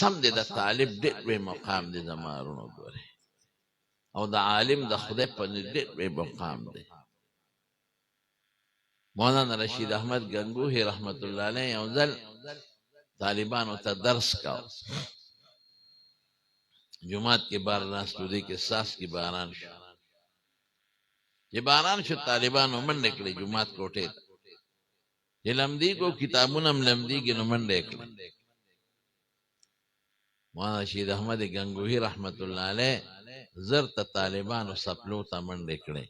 قسم دې د طالب ډېر لوی مقام دی زما وروڼو ګورې او د عالم د خدای په نزد ډېر لوی مقام دی مولانا رشید احمد گنگوهی رحمت الله علیه یو ځل طالبانو ته درس کاو جماعت کې بار ناستو دی کې ساس کې باران شو چې باران شو طالبانو منډه کړې جماعت کوټې ته چې لمدي کو کتابونه هم لمديږي نو منډه کړې مولانا رشید احمد گنگوهی رحمت الله علیه زر ته طالبانو سپلو ته منډه کړې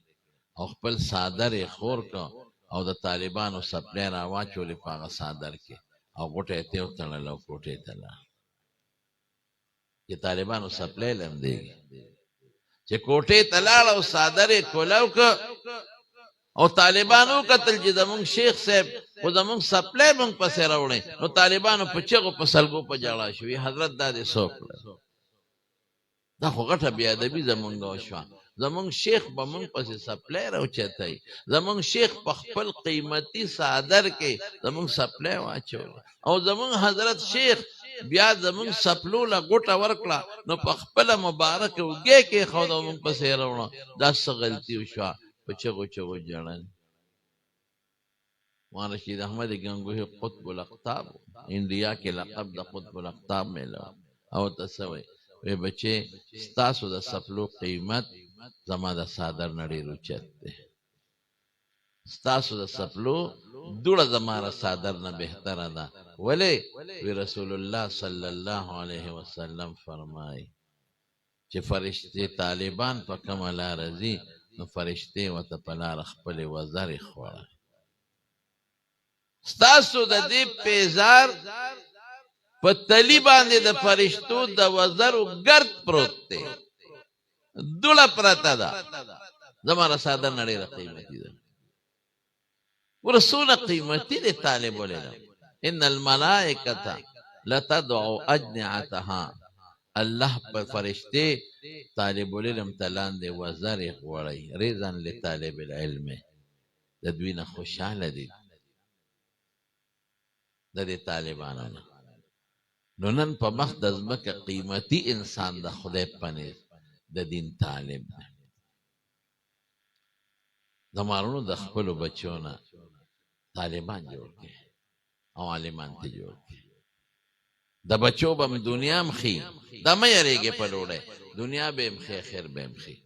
او خپل صادر خور کو او د طالبانو سپلې را واچولې په هغه صادر کې او غوټه ته وتړل او کوټې ته لاړ چې طالبانو سپلې لمديږي چې کوټې ته لاړ او صادر یې کولاو که او طالبانو قتل چې زمونږ شیخ صاحب خو زمونږ سپلې مونږ پسې راوړې نو طالبانو په چغو په سلګو په جړا شوي حضرت دا دې څوک دا خو غټه بې ادبي زمونږ وشوه زمونږ شیخ به مونږ پسې سپلې راوچتی زمونږ شیخ په خپل قیمتي صادر کې زمونږ سپلې واچوله او زمونږ حضرت شیخ بیا زمونږ سپلو له غوټه ورکړه نو په خپله مبارکه اوږې کې ښوده مونږ پسې راوړه دا څه غلطي وشوه په چغو چغو جړل مولانا رشید احمد گنگوهی قطب الاقطاب انډیا کې لقب د قطب الاقطاب میلو او ته څه وایي وی بچې ستاسو د سپلو قیمت زما د صادر نه ډېر اوچت دی ستاسو د سپلو دوړه زما د صادر نه بهتره ده ولې وی رسول الله صلی الله علیه وسلم فرمایي چې فرشتې طالبان په کومه لاره ځي نو فرشتې ورته په لاره خپلې وزرې خوړه ستاسو د دې پیزار په تلی باندې د فرشتو د وزرو ګرد پروت دی دوړه پرته ده زما د صادر نه ډېره قیمتي ده ورسونه قیمتي دی طالب العلم ان الملائکه لتدعو اجنحتها الله په فرشتې طالب العلم ته لاندې وزرې غوړی رضا لطالب العلم د دوی نه خوشحاله دي د دې طالبانو نه نو نن په مخ د ځمکه قیمتي انسان د خدای په نزد د دین طالب دی زمارونو د خپلو بچو نه طالبان جوړ کړي او عالمان ته جوړ کړي د بچو به هم دنیا هم ښي دا مه یېرېږې په ډوډۍ دنیا به هم ښي خیر به هم ښي